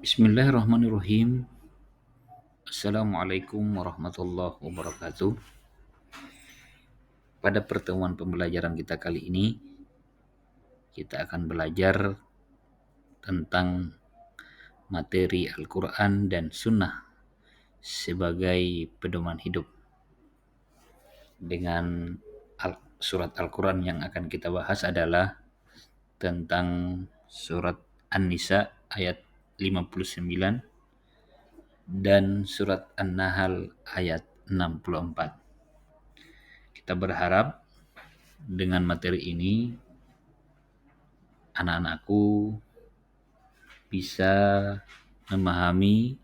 Bismillahirrahmanirrahim. Assalamualaikum warahmatullahi wabarakatuh. Pada pertemuan pembelajaran kita kali ini, kita akan belajar tentang materi Al-Quran dan Sunnah sebagai pedoman hidup. Dengan surat Al-Quran yang akan kita bahas adalah tentang surat An-Nisa ayat 59 dan surat An-Nahl ayat 64. Kita berharap dengan materi ini anak-anakku bisa memahami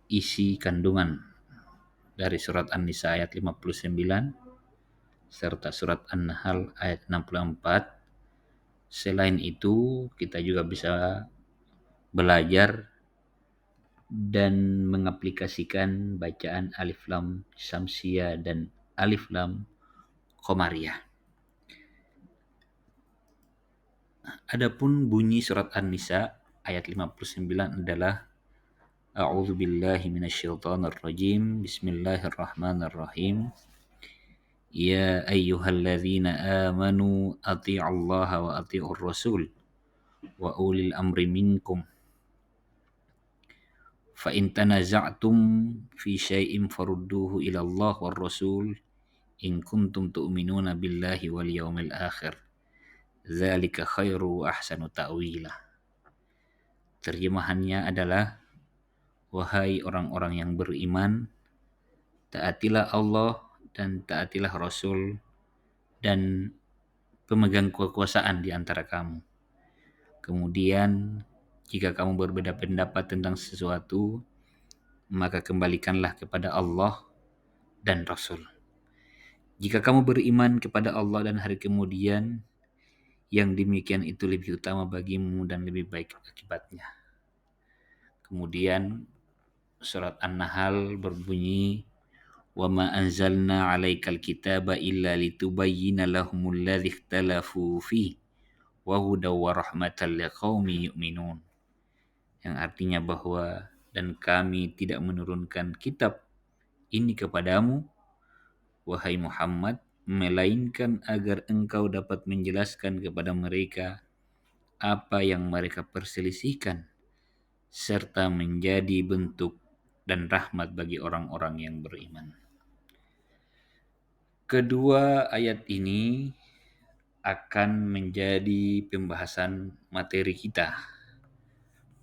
isi kandungan dari surat An-Nisa ayat 59 serta surat An-Nahl ayat 64. Selain itu, kita juga bisa belajar dan mengaplikasikan bacaan Alif Lam Syamsiyah dan Alif Lam Qamariyah. Adapun bunyi surat An-Nisa ayat 59 adalah A'udzu billahi minasyaitonir rajim. Bismillahirrahmanirrahim. Ya ayyuhalladzina amanu athi'ullaha wa athi'ur rasul wa ulil amri minkum. Fa in tanaza'tum fi syai'in farudduhu ila Allah war rasul in kuntum tu'minuna billahi wal yawmil akhir. Dzalika khairu wa ahsanu ta'wila. Terjemahannya adalah, wahai orang-orang yang beriman, taatilah Allah dan taatilah Rasul dan pemegang kekuasaan di antara kamu. Kemudian, jika kamu berbeda pendapat tentang sesuatu, maka kembalikanlah kepada Allah dan Rasul. Jika kamu beriman kepada Allah dan hari kemudian, yang demikian itu lebih utama bagimu dan lebih baik akibatnya. Kemudian surat An-Nahl berbunyi, wa ma anzalna 'alaikal kitaba illa litubayyana lahumul ladzi ikhtalafu fi wa hudaw wa rahmatan liqaumin yu'minun. Yang artinya bahwa dan kami tidak menurunkan kitab ini kepadamu, wahai Muhammad, melainkan agar engkau dapat menjelaskan kepada mereka apa yang mereka perselisihkan, serta menjadi bentuk dan rahmat bagi orang-orang yang beriman. Kedua ayat ini akan menjadi pembahasan materi kita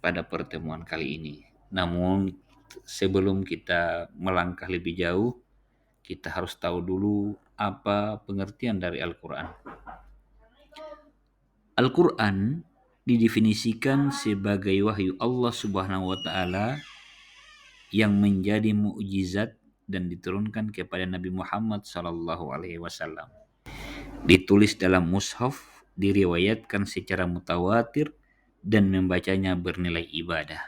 pada pertemuan kali ini. Namun sebelum kita melangkah lebih jauh, kita harus tahu dulu apa pengertian dari Al-Quran. Al-Quran didefinisikan sebagai wahyu Allah Subhanahu wa Ta'ala yang menjadi mukjizat dan diturunkan kepada Nabi Muhammad sallallahu alaihi wasallam. Ditulis dalam mushaf, diriwayatkan secara mutawatir dan membacanya bernilai ibadah.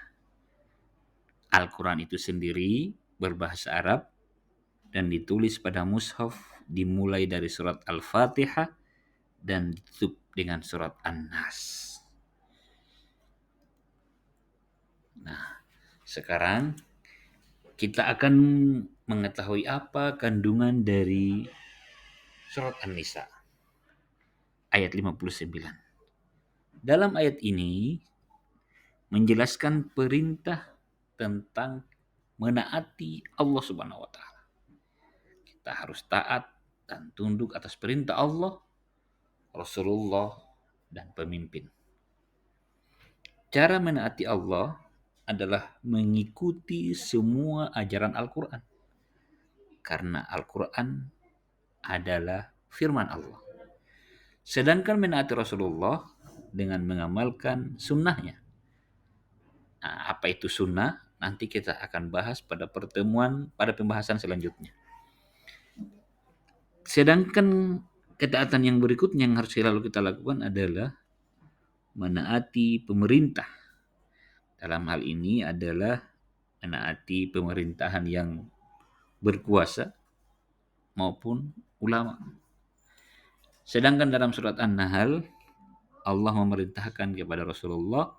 Al-Quran itu sendiri berbahasa Arab dan ditulis pada mushaf dimulai dari surat Al-Fatihah dan ditutup dengan surat An-Nas. Nah, sekarang kita akan mengetahui apa kandungan dari surat An-Nisa ayat 59. Dalam ayat ini menjelaskan perintah tentang menaati Allah Subhanahu wa Ta'ala. Kita harus taat dan tunduk atas perintah Allah, Rasulullah, dan pemimpin. Cara menaati Allah adalah mengikuti semua ajaran Al-Quran. Karena Al-Quran adalah firman Allah. Sedangkan menaati Rasulullah dengan mengamalkan sunnahnya. Nah, apa itu sunnah? Nanti kita akan bahas pada pembahasan selanjutnya. Sedangkan ketaatan yang berikutnya yang harus selalu kita lakukan adalah menaati pemerintah. Dalam hal ini adalah menaati pemerintahan yang berkuasa maupun ulama. Sedangkan dalam surat An-Nahl, Allah memerintahkan kepada Rasulullah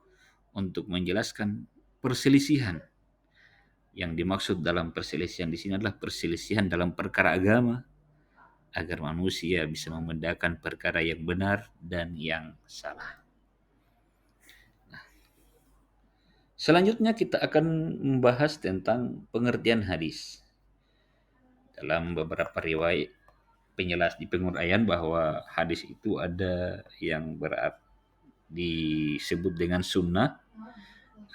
untuk menjelaskan perselisihan. Yang dimaksud dalam perselisihan di sini adalah perselisihan dalam perkara agama, agar manusia bisa membedakan perkara yang benar dan yang salah. Selanjutnya kita akan membahas tentang pengertian hadis. Dalam beberapa riwayat penjelas di penguraian bahwa hadis itu ada yang disebut dengan sunnah,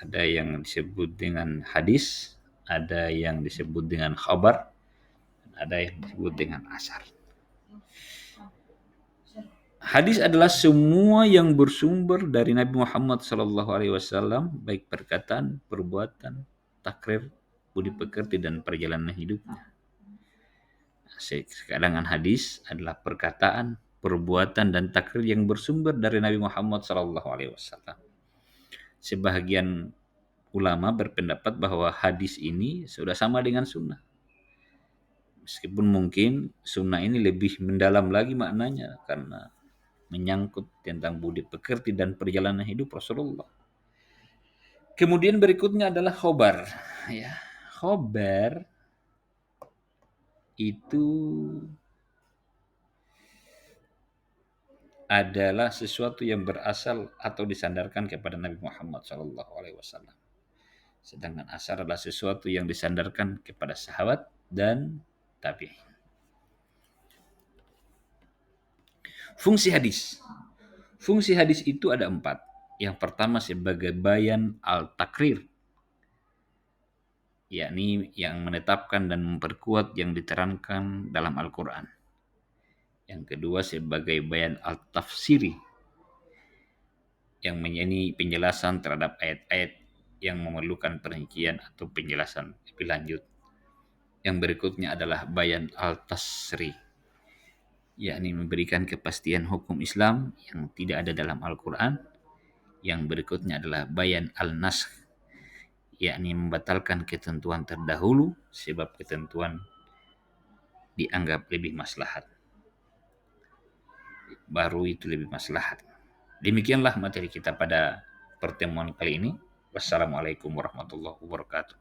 ada yang disebut dengan hadis, ada yang disebut dengan khabar, ada yang disebut dengan asar. Hadis adalah semua yang bersumber dari Nabi Muhammad SAW, baik perkataan, perbuatan, takrir, budi pekerti, dan perjalanan hidupnya. Kadangan hadis adalah perkataan, perbuatan, dan takrir yang bersumber dari Nabi Muhammad SAW. Sebahagian ulama berpendapat bahwa hadis ini sudah sama dengan sunnah. Meskipun mungkin sunnah ini lebih mendalam lagi maknanya karena menyangkut tentang budi pekerti dan perjalanan hidup Rasulullah. Kemudian berikutnya adalah khobar. Ya, khobar itu adalah sesuatu yang berasal atau disandarkan kepada Nabi Muhammad SAW. Sedangkan asar adalah sesuatu yang disandarkan kepada sahabat dan tabi'in. Fungsi hadis. Fungsi hadis itu ada 4. Yang pertama sebagai bayan al-takrir, yakni yang menetapkan dan memperkuat yang diterangkan dalam Al-Quran. Yang kedua sebagai bayan al-tafsiri, yang menjadi penjelasan terhadap ayat-ayat yang memerlukan perincian atau penjelasan lebih lanjut. Yang berikutnya adalah bayan al-tasri, yakni memberikan kepastian hukum Islam yang tidak ada dalam Al-Quran. Yang berikutnya adalah bayan al-nasakh, yakni membatalkan ketentuan terdahulu sebab ketentuan dianggap lebih maslahat. Baru itu lebih maslahat. Demikianlah materi kita pada pertemuan kali ini. Wassalamualaikum warahmatullahi wabarakatuh.